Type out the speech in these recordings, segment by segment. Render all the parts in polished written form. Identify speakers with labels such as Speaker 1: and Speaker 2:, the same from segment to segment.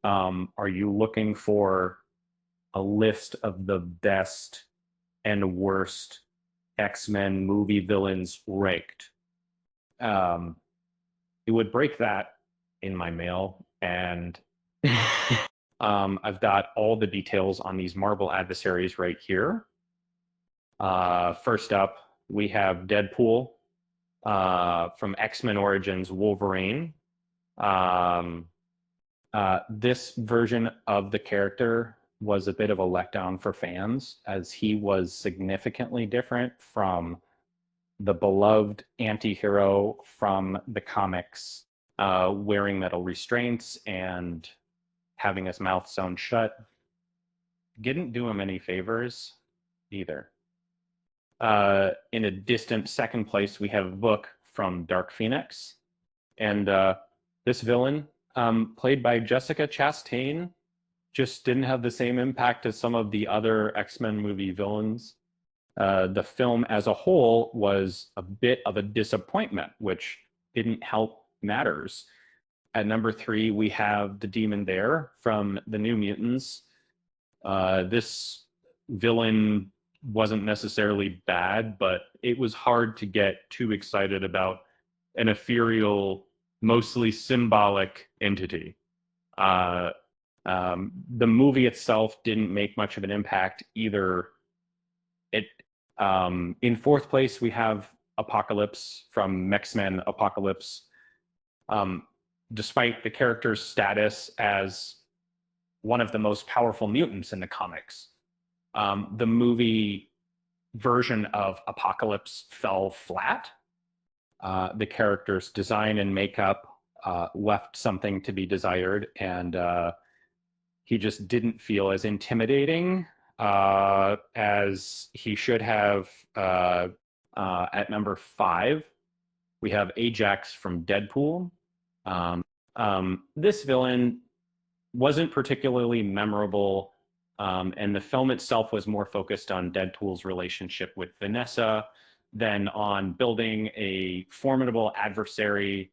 Speaker 1: Are you looking for a list of the best and worst X-Men movie villains ranked? Um, it would break that in my mail, and I've got all the details on these Marvel adversaries right here. First up, we have Deadpool from X-Men Origins Wolverine. Um, this version of the character was a bit of a letdown for fans, as he was significantly different from the beloved anti-hero from the comics, wearing metal restraints and having his mouth sewn shut. Didn't do him any favors either. In a distant second place, we have Book from Dark Phoenix. And this villain, played by Jessica Chastain, just didn't have the same impact as some of the other X-Men movie villains. The film as a whole was a bit of a disappointment, which didn't help matters. At number 3, we have the Demon There from the New Mutants. This villain wasn't necessarily bad, but it was hard to get too excited about an ethereal, mostly symbolic entity. Uh, the movie itself didn't make much of an impact either. It In fourth place, we have Apocalypse from X-Men Apocalypse. Um, Despite the character's status as one of the most powerful mutants in the comics, the movie version of Apocalypse fell flat. The character's design and makeup left something to be desired, and he just didn't feel as intimidating as he should have. At number 5, we have Ajax from Deadpool. This villain wasn't particularly memorable, and the film itself was more focused on Deadpool's relationship with Vanessa than on building a formidable adversary.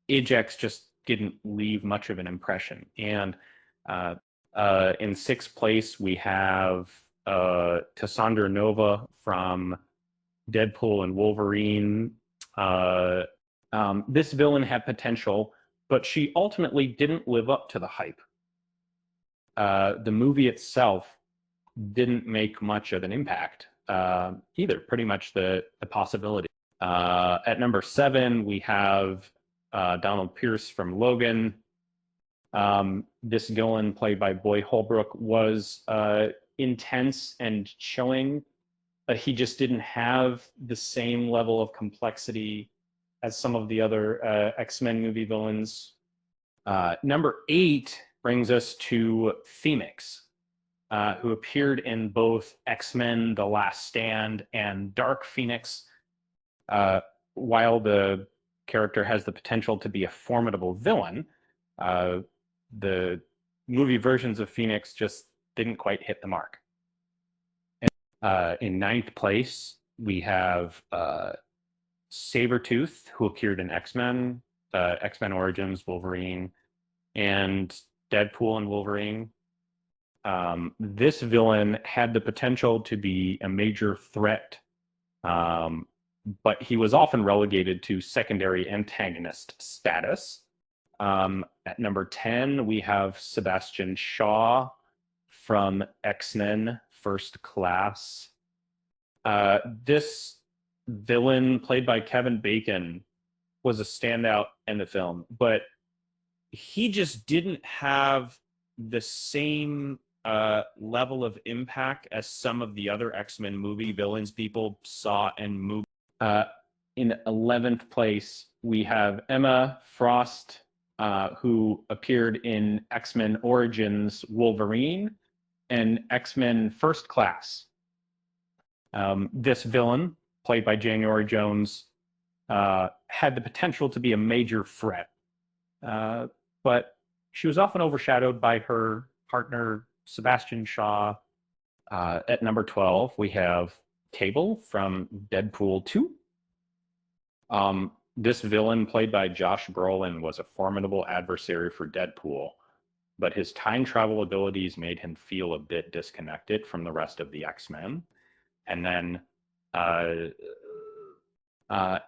Speaker 1: Ajax just didn't leave much of an impression. And in sixth place, we have Cassandra Nova from Deadpool and Wolverine. This villain had potential, but she ultimately didn't live up to the hype. The movie itself didn't make much of an impact either, pretty much the possibility. At number 7, we have Donald Pierce from Logan. This villain, played by Boy Holbrook, was intense and chilling, but he just didn't have the same level of complexity as some of the other X-Men movie villains. Number 8 brings us to Phoenix, who appeared in both X-Men The Last Stand and Dark Phoenix. While the character has the potential to be a formidable villain, the movie versions of Phoenix just didn't quite hit the mark. And, in ninth place, we have Sabretooth, who appeared in X-Men, X-Men Origins, Wolverine, and Deadpool and Wolverine. This villain had the potential to be a major threat, but he was often relegated to secondary antagonist status. At number 10, we have Sebastian Shaw from X-Men First Class. This villain, played by Kevin Bacon, was a standout in the film, but he just didn't have the same level of impact as some of the other X-Men movie villains people saw and moved. In 11th place, we have Emma Frost, who appeared in X-Men Origins Wolverine and X-Men First Class. This villain, played by January Jones, had the potential to be a major threat, but she was often overshadowed by her partner, Sebastian Shaw. At number 12, we have Cable from Deadpool 2. This villain, played by Josh Brolin, was a formidable adversary for Deadpool. but his time travel abilities made him feel a bit disconnected from the rest of the X-Men. And then uh,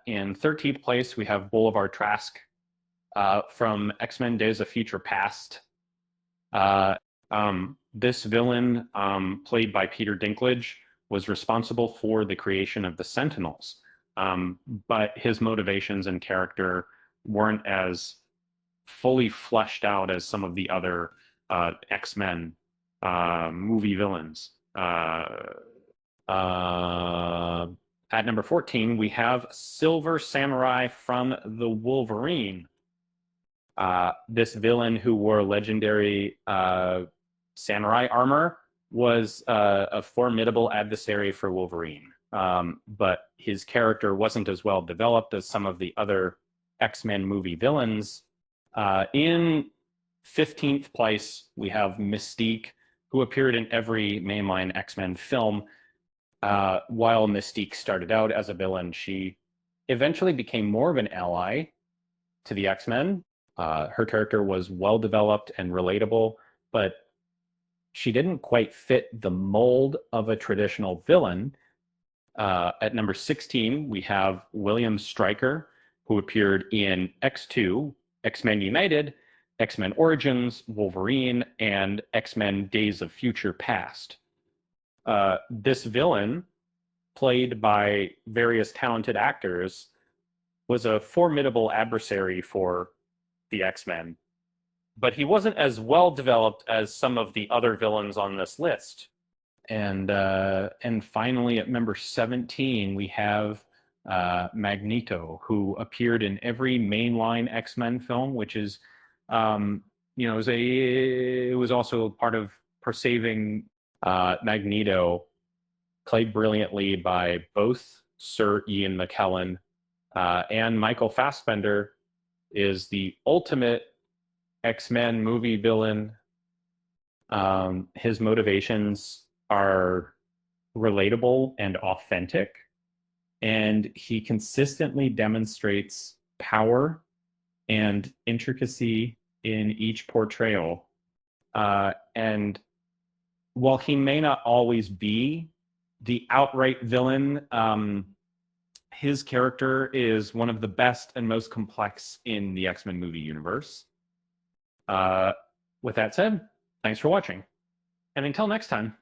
Speaker 1: in 13th place, we have Boulevard Trask from X-Men Days of Future Past. This villain, played by Peter Dinklage, was responsible for the creation of the Sentinels. But his motivations and character weren't as fully fleshed out as some of the other X-Men movie villains. At number 14, we have Silver Samurai from the Wolverine. This villain who wore legendary samurai armor was a formidable adversary for Wolverine. But his character wasn't as well developed as some of the other X-Men movie villains. In 15th place, we have Mystique, who appeared in every mainline X-Men film. While Mystique started out as a villain, she eventually became more of an ally to the X-Men. Her character was well developed and relatable, but she didn't quite fit the mold of a traditional villain. At number 16, we have William Stryker, who appeared in X2, X-Men United, X-Men Origins, Wolverine, and X-Men Days of Future Past. This villain, played by various talented actors, was a formidable adversary for the X-Men, but he wasn't as well developed as some of the other villains on this list. And finally, at number 17, we have Magneto, who appeared in every mainline X-Men film, which is, it was also part of saving Magneto, played brilliantly by both Sir Ian McKellen and Michael Fassbender, is the ultimate X-Men movie villain. His motivations are relatable and authentic, and he consistently demonstrates power and intricacy in each portrayal. And while he may not always be the outright villain, his character is one of the best and most complex in the X-Men movie universe. With that said, thanks for watching. And until next time.